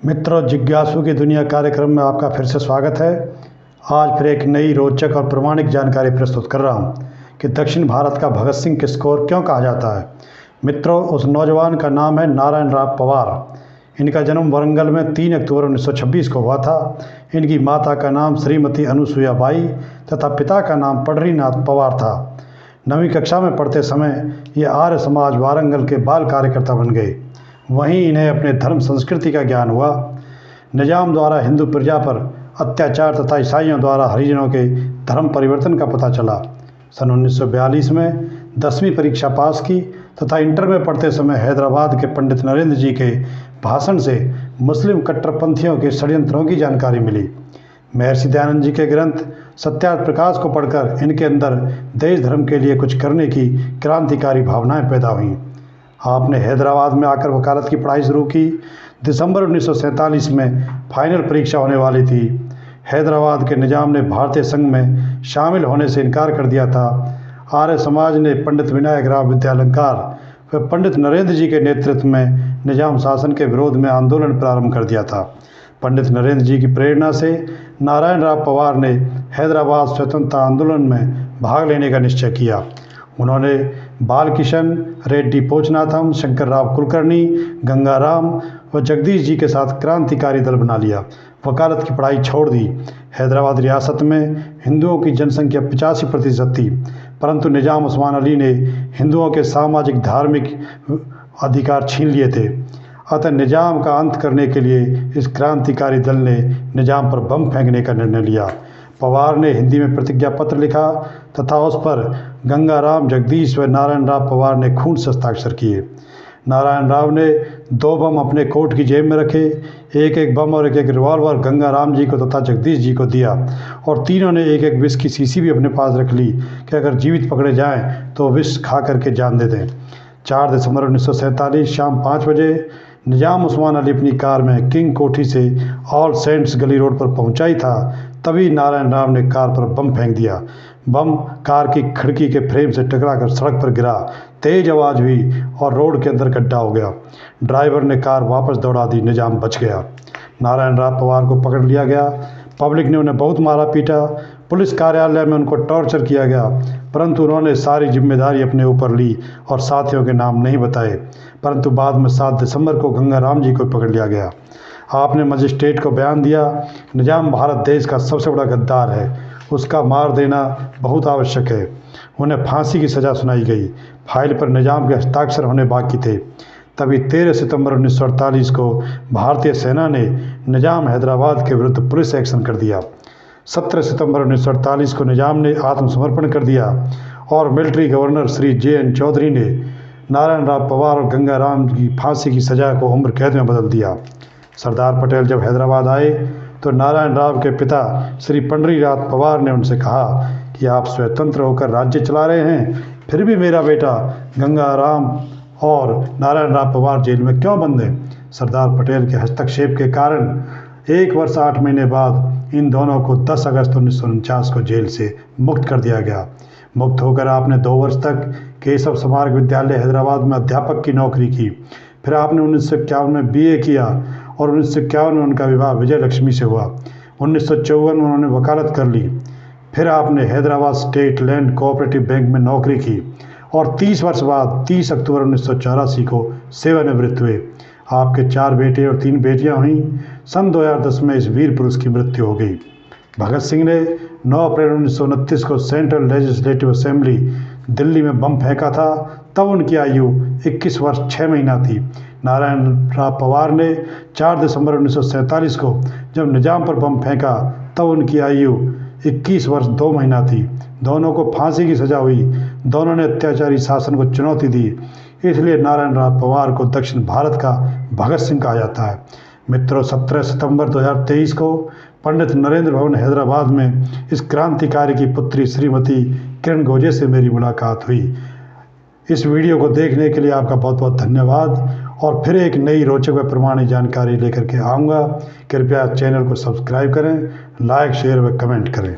मित्रों, जिज्ञासु की दुनिया कार्यक्रम में आपका फिर से स्वागत है। आज फिर एक नई रोचक और प्रामाणिक जानकारी प्रस्तुत कर रहा हूं कि दक्षिण भारत का भगत सिंह किसको और क्यों कहा जाता है। मित्रों, उस नौजवान का नाम है नारायण राव पवार। इनका जन्म वरंगल में 3 अक्टूबर 1926 को हुआ था। इनकी माता का नाम श्रीमती अनुसुईया बाई तथा पिता का नाम पंढरीनाथ पवार था। 9वीं कक्षा में पढ़ते समय ये आर्य समाज वारंगल के बाल कार्यकर्ता बन गए। वहीं इन्हें अपने धर्म संस्कृति का ज्ञान हुआ। निजाम द्वारा हिंदू प्रजा पर अत्याचार तथा ईसाइयों द्वारा हरिजनों के धर्म परिवर्तन का पता चला। सन 1942 में 10वीं परीक्षा पास की तथा इंटर में पढ़ते समय हैदराबाद के पंडित नरेंद्र जी के भाषण से मुस्लिम कट्टरपंथियों के षड्यंत्रों की जानकारी मिली। महर्षि दयानंद जी के ग्रंथ सत्यार्थ प्रकाश को पढ़कर इनके अंदर देश धर्म के लिए कुछ करने की क्रांतिकारी भावनाएं पैदा हुईं। आपने हैदराबाद में आकर वकालत की पढ़ाई शुरू की। दिसंबर 1947 में फाइनल परीक्षा होने वाली थी। हैदराबाद के निजाम ने भारतीय संघ में शामिल होने से इनकार कर दिया था। आर्य समाज ने पंडित विनायक राव विद्यालंकार व पंडित नरेंद्र जी के नेतृत्व में निजाम शासन के विरोध में आंदोलन प्रारंभ कर दिया था। पंडित नरेंद्र जी की प्रेरणा से नारायण राव पवार ने हैदराबाद स्वतंत्रता आंदोलन में भाग लेने का निश्चय किया। उन्होंने बालकिशन रेड्डी पोचनाथम, शंकरराव कुलकर्णी, गंगाराम व जगदीश जी के साथ क्रांतिकारी दल बना लिया। वकालत की पढ़ाई छोड़ दी। हैदराबाद रियासत में हिंदुओं की जनसंख्या 85% थी, परंतु निजाम उस्मान अली ने हिंदुओं के सामाजिक धार्मिक अधिकार छीन लिए थे। अतः निजाम का अंत करने के लिए इस क्रांतिकारी दल ने निजाम पर बम फेंकने का निर्णय लिया। पवार ने हिंदी में प्रतिज्ञा पत्र लिखा तथा उस पर गंगाराम, जगदीश व नारायण राव पवार ने खून से हस्ताक्षर किए। नारायण राव ने 2 बम अपने कोट की जेब में रखे। एक बम और एक रिवॉल्वर गंगाराम जी को तथा जगदीश जी को दिया और तीनों ने एक विष की शीशी भी अपने पास रख ली कि अगर जीवित पकड़े जाएं तो विष खा करके जान दे दें। 4 दिसंबर 1947 शाम 5 बजे निजाम उस्मान अली अपनी कार में किंग कोठी से ऑल सेंट्स गली रोड पर पहुंचा ही था, तभी नारायण राव ने कार पर बम फेंक दिया। बम कार की खिड़की के फ्रेम से टकराकर सड़क पर गिरा। तेज आवाज़ हुई और रोड के अंदर गड्ढा हो गया। ड्राइवर ने कार वापस दौड़ा दी। निजाम बच गया। नारायण राव पवार को पकड़ लिया गया। पब्लिक ने उन्हें बहुत मारा पीटा। पुलिस कार्यालय में उनको टॉर्चर किया गया, परंतु उन्होंने सारी जिम्मेदारी अपने ऊपर ली और साथियों के नाम नहीं बताए। परंतु बाद में 7 दिसंबर को गंगाराम जी को पकड़ लिया गया। आपने मजिस्ट्रेट को बयान दिया, निजाम भारत देश का सबसे बड़ा गद्दार है, उसका मार देना बहुत आवश्यक है। उन्हें फांसी की सज़ा सुनाई गई। फाइल पर निजाम के हस्ताक्षर होने बाकी थे। तभी 13 सितंबर 1948 को भारतीय सेना ने निजाम हैदराबाद के विरुद्ध पुलिस एक्शन कर दिया। 17 सितंबर 1948 को निजाम ने आत्मसमर्पण कर दिया और military governor Shri JN Chaudhary ने नारायण राव पवार और गंगाराम की फांसी की सज़ा को उम्र कैद में बदल दिया। सरदार पटेल जब हैदराबाद आए तो नारायण राव के पिता श्री पंढरीनाथ पवार ने उनसे कहा कि आप स्वतंत्र होकर राज्य चला रहे हैं, फिर भी मेरा बेटा गंगाराम और नारायण राव पवार जेल में क्यों बंद हैं। सरदार पटेल के हस्तक्षेप के कारण 1 वर्ष 8 महीने बाद इन दोनों को 10 अगस्त 1949 को जेल से मुक्त कर दिया गया। मुक्त होकर आपने 2 वर्ष तक केशव स्मारक विद्यालय हैदराबाद में अध्यापक की नौकरी की। फिर आपने 1951 में BA किया और 1951 में उनका विवाह विजय लक्ष्मी से हुआ। 1954 में उन्होंने वकालत कर ली। फिर आपने Hyderabad state land cooperative bank में नौकरी की और 30 वर्ष बाद 30 अक्टूबर 1984 को सेवानिवृत्त हुए। आपके 4 बेटे और 3 बेटियां हुईं। सन 2010 में इस वीर पुरुष की मृत्यु हो गई। भगत सिंह ने 9 अप्रैल 1929 को सेंट्रल लेजिस्लेटिव असेंबली दिल्ली में बम फेंका था। तब उनकी आयु 21 वर्ष 6 महीना थी। नारायण राव पवार ने 4 दिसंबर 1947 को जब निजाम पर बम फेंका तब उनकी आयु 21 वर्ष 2 महीना थी। दोनों को फांसी की सज़ा हुई। दोनों ने अत्याचारी शासन को चुनौती दी। इसलिए नारायण राव पवार को दक्षिण भारत का भगत सिंह कहा जाता है। मित्रों, 17 सितंबर 2023 को पंडित नरेंद्र भवन हैदराबाद में इस क्रांतिकारी की पुत्री श्रीमती किरण गोजे से मेरी मुलाकात हुई। इस वीडियो को देखने के लिए आपका बहुत बहुत धन्यवाद और फिर एक नई रोचक व प्रमाणिक जानकारी लेकर के आऊँगा। कृपया चैनल को सब्सक्राइब करें, लाइक, शेयर व कमेंट करें।